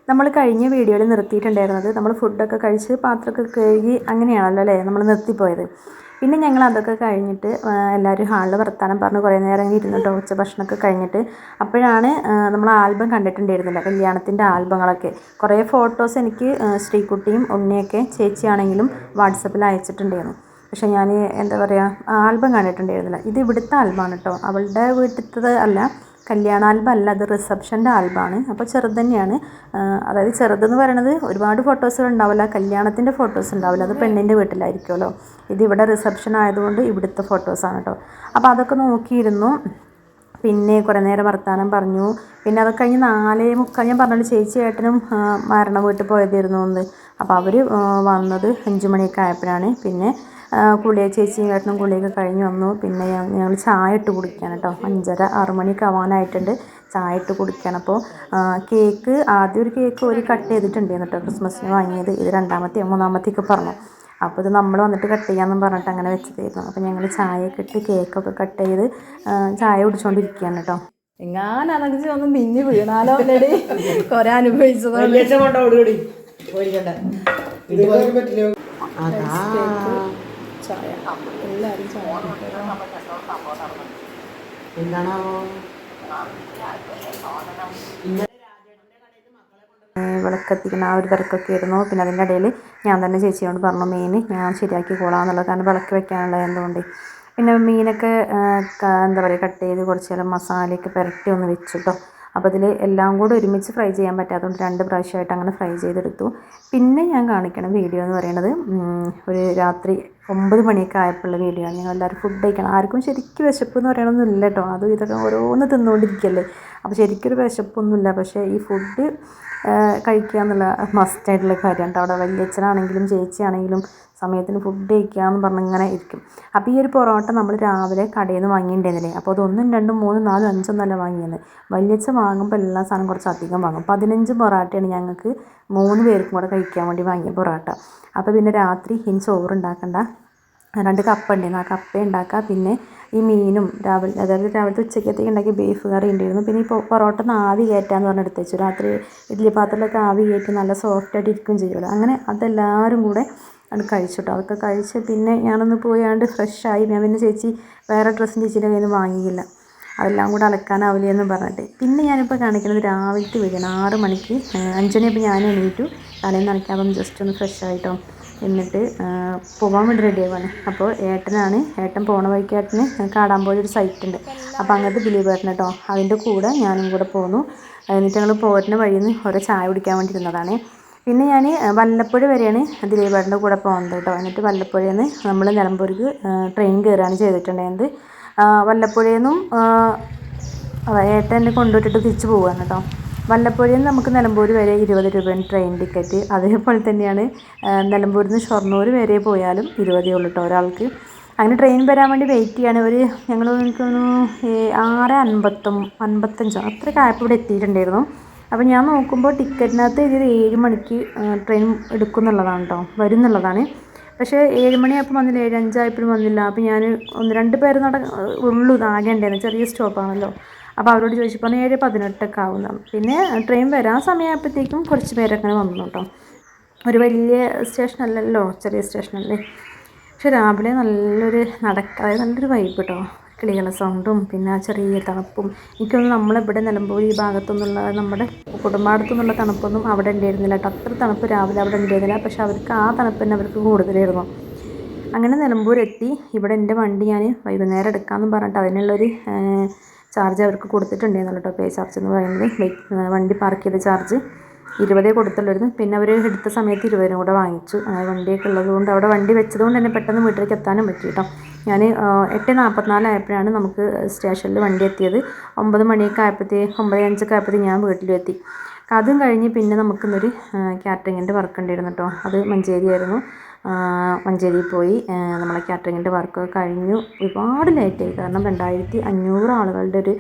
നമ്മൾ കഴിഞ്ഞ വീഡിയോയിൽ നിർത്തിയിട്ടുണ്ടായിരുന്നത് നമ്മൾ ഫുഡൊക്കെ കഴിച്ച് പാത്രമൊക്കെ കഴുകി അങ്ങനെയാണല്ലോ അല്ലേ നമ്മൾ നിർത്തിപ്പോയത്. പിന്നെ ഞങ്ങൾ അതൊക്കെ കഴിഞ്ഞിട്ട് എല്ലാവരും ഹാളിൽ വർത്താനം പറഞ്ഞ് കുറേ നേരം ഇരുന്നിട്ടോ ഉച്ച ഭക്ഷണമൊക്കെ കഴിഞ്ഞിട്ട് അപ്പോഴാണ് നമ്മൾ ആൽബം കണ്ടിട്ടുണ്ടായിരുന്നില്ല, കല്യാണത്തിൻ്റെ ആൽബങ്ങളൊക്കെ. കുറേ ഫോട്ടോസ് എനിക്ക് ശ്രീകുട്ടിയും ഉണ്ണിയൊക്കെ ചേച്ചിയാണെങ്കിലും വാട്സപ്പിൽ അയച്ചിട്ടുണ്ടായിരുന്നു. പക്ഷേ ഞാൻ എന്താ പറയുക, ആൽബം കണ്ടിട്ടുണ്ടായിരുന്നില്ല. ഇത് ഇവിടുത്തെ ആൽബമാണ് കേട്ടോ, അവളുടെ വീട്ടിലത്തത് അല്ല, കല്യാണ ആൽബം അല്ല, അത് റിസപ്ഷൻ്റെ ആൽബമാണ്. അപ്പോൾ ചെറുത് തന്നെയാണ്. അതായത് ചെറുതെന്ന് പറയണത് ഒരുപാട് ഫോട്ടോസുകൾ ഉണ്ടാവില്ല, കല്യാണത്തിൻ്റെ ഫോട്ടോസ് ഉണ്ടാവില്ല, അത് പെണ്ണിൻ്റെ വീട്ടിലായിരിക്കുമല്ലോ. ഇത് ഇവിടെ റിസപ്ഷൻ ആയതുകൊണ്ട് ഇവിടുത്തെ ഫോട്ടോസാണ് കേട്ടോ. അപ്പോൾ അതൊക്കെ നോക്കിയിരുന്നു. പിന്നെ കുറേ നേരം വർത്താനം പറഞ്ഞു. പിന്നെ അതൊക്കെ കഴിഞ്ഞ് 4:45 ഞാൻ പറഞ്ഞല്ലോ ചേച്ചി ഏട്ടനും മരണ വീട്ടിൽ പോയതായിരുന്നു എന്ന്. അപ്പോൾ അവർ വന്നത് 5 മണിയൊക്കെ ആയപ്പോഴാണ്. പിന്നെ ചേച്ചിയും ഏട്ടനും കുളിയൊക്കെ കഴിഞ്ഞ് വന്നു. പിന്നെ ഞങ്ങൾ ചായ ഇട്ട് കുടിക്കാൻ കേട്ടോ, 5:30-6 മണിയൊക്കെ ആവാനായിട്ടുണ്ട്. ചായ ഇട്ട് കുടിക്കണം. അപ്പോൾ കേക്ക് ആദ്യം ഒരു കേക്ക് ഒരു കട്ട് ചെയ്തിട്ടുണ്ടായിരുന്നു കേട്ടോ, ക്രിസ്മസിന് വാങ്ങിയത്. ഇത് 2ാമത്തെയോ 3ാമത്തെയൊക്കെ പറഞ്ഞു. അപ്പോൾ ഇത് നമ്മൾ വന്നിട്ട് കട്ട് ചെയ്യാമെന്നും പറഞ്ഞിട്ട് അങ്ങനെ വെച്ചതായിരുന്നു. അപ്പോൾ ഞങ്ങൾ ചായയൊക്കെ ഇട്ട് കേക്കൊക്കെ കട്ട് ചെയ്ത് ചായ കുടിച്ചുകൊണ്ടിരിക്കുകയാണ് കേട്ടോ. എങ്ങാനാണെങ്കിൽ ഒന്ന് മിന്നി വീണാലോ അല്ലേടി, കുറെ അനുഭവിച്ചതാണ്. ചായ എല്ലാവരും ചായ എന്താണോ വിളക്കെത്തിക്കുന്ന ആ ഒരു തിരക്കൊക്കെ ആയിരുന്നു. പിന്നെ അതിൻ്റെ ഇടയിൽ ഞാൻ തന്നെ ചേച്ചിയോട് പറഞ്ഞു മീൻ ഞാൻ ശരിയാക്കിക്കോളാം എന്നുള്ളത്, കാരണം വിളക്ക് വെക്കാനുള്ളത് എന്തുകൊണ്ട്. പിന്നെ മീനൊക്കെ എന്താ പറയുക കട്ട് ചെയ്ത് കുറച്ച് നേരം മസാലയൊക്കെ പുരട്ടി ഒന്ന് വെച്ചു കേട്ടോ. അപ്പോൾ അതിൽ എല്ലാം കൂടെ ഒരുമിച്ച് ഫ്രൈ ചെയ്യാൻ പറ്റാത്തതുകൊണ്ട് 2 പ്രാവശ്യമായിട്ട് അങ്ങനെ ഫ്രൈ ചെയ്തെടുത്തു. പിന്നെ ഞാൻ കാണിക്കണ വീഡിയോ എന്ന് പറയുന്നത് ഒരു രാത്രി 9 മണിയൊക്കെ ആയപ്പോഴുള്ള വീഡിയോ ആണ്. ഞങ്ങൾ എല്ലാവരും ഫുഡ് കഴിക്കണം. ആർക്കും ശരിക്കും വിശപ്പ് എന്ന് പറയണമെന്നില്ല കേട്ടോ, അതും ഇതൊക്കെ ഓരോന്ന് തിന്നുകൊണ്ടിരിക്കുകയല്ലേ. അപ്പോൾ ശരിക്കൊരു വിശപ്പൊന്നുമില്ല. പക്ഷേ ഈ ഫുഡ് കഴിക്കുക എന്നുള്ള മസ്റ്റായിട്ടുള്ള കാര്യമാണ്. അവിടെ വല്യച്ഛനാണെങ്കിലും ചേച്ചിയാണെങ്കിലും സമയത്തിന് ഫുഡ് കഴിക്കുക എന്ന് പറഞ്ഞിങ്ങനെ ഇരിക്കും. അപ്പോൾ ഈ ഒരു പൊറോട്ട നമ്മൾ രാവിലെ കടയിൽ നിന്ന് വാങ്ങിയിട്ടുണ്ടായിരുന്നില്ലേ, അപ്പോൾ അത് 1, 2, 3, 4, 5 ഒന്നല്ല വാങ്ങിയത്. വല്യച്ഛൻ വാങ്ങുമ്പോൾ എല്ലാ സാധനം കുറച്ച് അധികം വാങ്ങും. 15 പൊറോട്ടയാണ് ഞങ്ങൾക്ക് 3 പേർക്കും കൂടെ കഴിക്കാൻ വേണ്ടി വാങ്ങിയ പൊറോട്ട. അപ്പോൾ പിന്നെ രാത്രി ഇനി ചോറുണ്ടാക്കണ്ട, 2 കപ്പ ഉണ്ടായിരുന്നു, ആ കപ്പ ഉണ്ടാക്കുക. പിന്നെ ഈ മീനും രാവിലത്തെ ഉച്ചക്കത്തേക്ക് ഉണ്ടാക്കിയ ബീഫ് കറി ഉണ്ടായിരുന്നു. പിന്നെ ഈ പൊറോട്ട ആവി കയറ്റാന്ന് പറഞ്ഞ് എടുത്ത് വെച്ചു. രാത്രി ഇഡ്ഡലി പാത്രത്തിലൊക്കെ ആവി കയറ്റി നല്ല സോഫ്റ്റായിട്ട് ഇരിക്കുകയും ചെയ്യുമല്ലോ. അങ്ങനെ അതെല്ലാവരും കൂടെ അത് കഴിച്ചിട്ടോ. അതൊക്കെ കഴിച്ച് പിന്നെ ഞാനൊന്ന് പോയാണ്ട് ഫ്രഷായി. ഞാൻ പിന്നെ ചേച്ചി വേറെ ഡ്രസ്സും ചേച്ചീൻ്റെ കയ്യിൽ നിന്ന് വാങ്ങിയില്ല, അതെല്ലാം കൂടെ അലക്കാനാവില്ല എന്ന് പറഞ്ഞിട്ട്. പിന്നെ ഞാനിപ്പോൾ കാണിക്കുന്നത് രാവിലത്തെ വീഡിയോയാണ്. 6 മണിക്ക് 5 മണിയപ്പോൾ ഞാൻ എണീറ്റു, തലേന്ന് നനയ്ക്കാതെ ജസ്റ്റ് ഒന്ന് ഫ്രഷായിട്ടോ. എന്നിട്ട് പോകാൻ വേണ്ടി റെഡിയാവാണ്. അപ്പോൾ ഏട്ടൻ പോണ വഴിക്ക് ഏട്ടന് കാടാമ്പോഴൊരു ഒരു സൈറ്റ് ഉണ്ട്. അപ്പോൾ അങ്ങനത്തെ ദിലീപേട്ടൻ കേട്ടോ, അതിൻ്റെ കൂടെ ഞാനും കൂടെ പോന്നു. എന്നിട്ട് ഞങ്ങൾ പോരുന്ന വഴിയിൽ നിന്ന് ഓരോ ചായ കുടിക്കാൻ വേണ്ടി ഇരുന്നതാണ്. പിന്നെ ഞാൻ വല്ലപ്പുഴ വരെയാണ് ദിലീപേട്ടൻ്റെ കൂടെ പോകുന്നത് കേട്ടോ. എന്നിട്ട് വല്ലപ്പുഴയിൽ നിന്ന് നമ്മൾ നിലമ്പൂർക്ക് ട്രെയിൻ കയറുകയാണ് ചെയ്തിട്ടുണ്ടായിരുന്നത്. വല്ലപ്പുഴയിൽ നിന്നും ഏട്ടൻ എന്നെ കൊണ്ടുവിട്ടിട്ട് തിരിച്ച് പോവുകയാണ് കേട്ടോ. വല്ലപ്പുഴയിൽ നിന്ന് നമുക്ക് നിലമ്പൂർ വരെ 20 രൂപയാണ് ട്രെയിൻ ടിക്കറ്റ്. അതേപോലെ തന്നെയാണ് നിലമ്പൂരിൽ നിന്ന് ഷൊർണൂർ വരെ പോയാലും 20 ഉള്ളൂ കേട്ടോ ഒരാൾക്ക്. അങ്ങനെ ട്രെയിൻ വരാൻ വേണ്ടി വെയിറ്റ് ചെയ്യാണ്. ഞങ്ങൾ എനിക്കൊന്ന് 6:55 അത്രയൊക്കെ ആയപ്പോൾ ഇവിടെ എത്തിയിട്ടുണ്ടായിരുന്നു. അപ്പോൾ ഞാൻ നോക്കുമ്പോൾ ടിക്കറ്റിനകത്ത് എഴുതിയത് 7 മണിക്ക് ട്രെയിൻ എടുക്കും എന്നുള്ളതാണ് കേട്ടോ, വരും എന്നുള്ളതാണ്. പക്ഷേ 7 മണിയായപ്പോൾ വന്നില്ല, 7:05 ആയപ്പോഴും വന്നില്ല. അപ്പോൾ ഞാൻ 1-2 പേര് ഉള്ളൂ ആകെ ഉണ്ടായിരുന്നു, ചെറിയ സ്റ്റോപ്പാണല്ലോ. അപ്പോൾ അവരോട് ചോദിച്ചപ്പോൾ 7:18 ആവുന്നതാണ്. പിന്നെ ട്രെയിൻ വരാൻ സമയമായപ്പോഴത്തേക്കും കുറച്ച് പേരൊക്കെ വന്നു കേട്ടോ. ഒരു വലിയ സ്റ്റേഷനല്ലല്ലോ, ചെറിയ സ്റ്റേഷനല്ലേ. പക്ഷെ രാവിലെ നല്ലൊരു അതായത് നല്ലൊരു വൈബ് കേട്ടോ, കിളികളുടെ സൗണ്ടും പിന്നെ ആ ചെറിയ തണുപ്പും. എനിക്കൊന്നും നമ്മളിവിടെ നിലമ്പൂർ ഈ ഭാഗത്തുനിന്നുള്ള നമ്മുടെ കുടുംബാടത്തുനിന്നുള്ള തണുപ്പൊന്നും അവിടെ ഉണ്ടായിരുന്നില്ല കേട്ടോ. അത്ര തണുപ്പ് രാവിലെ അവിടെ ഉണ്ടായിരുന്നില്ല. പക്ഷെ അവർക്ക് ആ തണുപ്പ് തന്നെ അവർക്ക് കൂടുതലായിരുന്നു. അങ്ങനെ നിലമ്പൂർ എത്തി. ഇവിടെ എൻ്റെ വണ്ടി ഞാൻ വൈകുന്നേരം എടുക്കാമെന്ന് പറഞ്ഞിട്ട് അതിനുള്ളൊരു ചാർജ് അവർക്ക് കൊടുത്തിട്ടുണ്ടായിരുന്നു കേട്ടോ. പേ ചാർജ് എന്ന് പറയുന്നത് വണ്ടി പാർക്ക് ചെയ്ത ചാർജ് 20 കൊടുത്തുള്ളായിരുന്നു. പിന്നെ അവർ എടുത്ത സമയത്ത് 20 കൂടെ വാങ്ങിച്ചു. അങ്ങനെ വണ്ടിയൊക്കെ ഉള്ളതുകൊണ്ട് അവിടെ വണ്ടി വെച്ചതുകൊണ്ട് തന്നെ പെട്ടെന്ന് വീട്ടിലേക്ക് എത്താനും പറ്റി കേട്ടോ. ഞാൻ 8:44 ആയപ്പോഴാണ് നമുക്ക് സ്റ്റേഷനിൽ വണ്ടി എത്തിയത്. 9 മണിയൊക്കെ 9:05 ആയപ്പോഴത്തേക്ക് ഞാൻ വീട്ടിലും എത്തി. അതും കഴിഞ്ഞ് പിന്നെ നമുക്കിന്നൊരു കാറ്ററിങ്ങിൻ്റെ വർക്ക് ഉണ്ടായിരുന്നു കേട്ടോ. അത് മഞ്ചേരിയായിരുന്നു. മഞ്ചേരിയിൽ പോയി നമ്മളെ കാറ്ററിങ്ങിൻ്റെ വർക്കൊക്കെ കഴിഞ്ഞു. ഒരുപാട് ലേറ്റായി, കാരണം 2500 ആളുകളുടെ ഒരു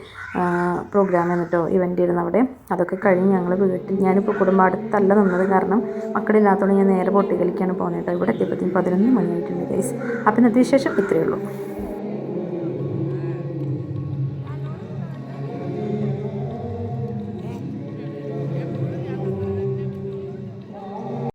പ്രോഗ്രാമായിരുന്നു കേട്ടോ, ഇവൻ്റ് ഇരുന്നു അവിടെ. അതൊക്കെ കഴിഞ്ഞ് ഞങ്ങൾ വീട്ടിൽ, ഞാനിപ്പോൾ കുടുംബാടത്തല്ല നിന്നത്, കാരണം മക്കളില്ലാത്തതുകൊണ്ട് ഞാൻ നേരെ പൊട്ടിക്കലിക്കാണ് പോകുന്നത് കേട്ടോ. ഇവിടെ എത്തിയപ്പോഴത്തേക്കും 11 മണിയായിട്ടുണ്ട് ഗൈസ്. അപ്പോൾ ഇന്നത്തെ വിശേഷം ഇത്രയേ ഉള്ളൂ.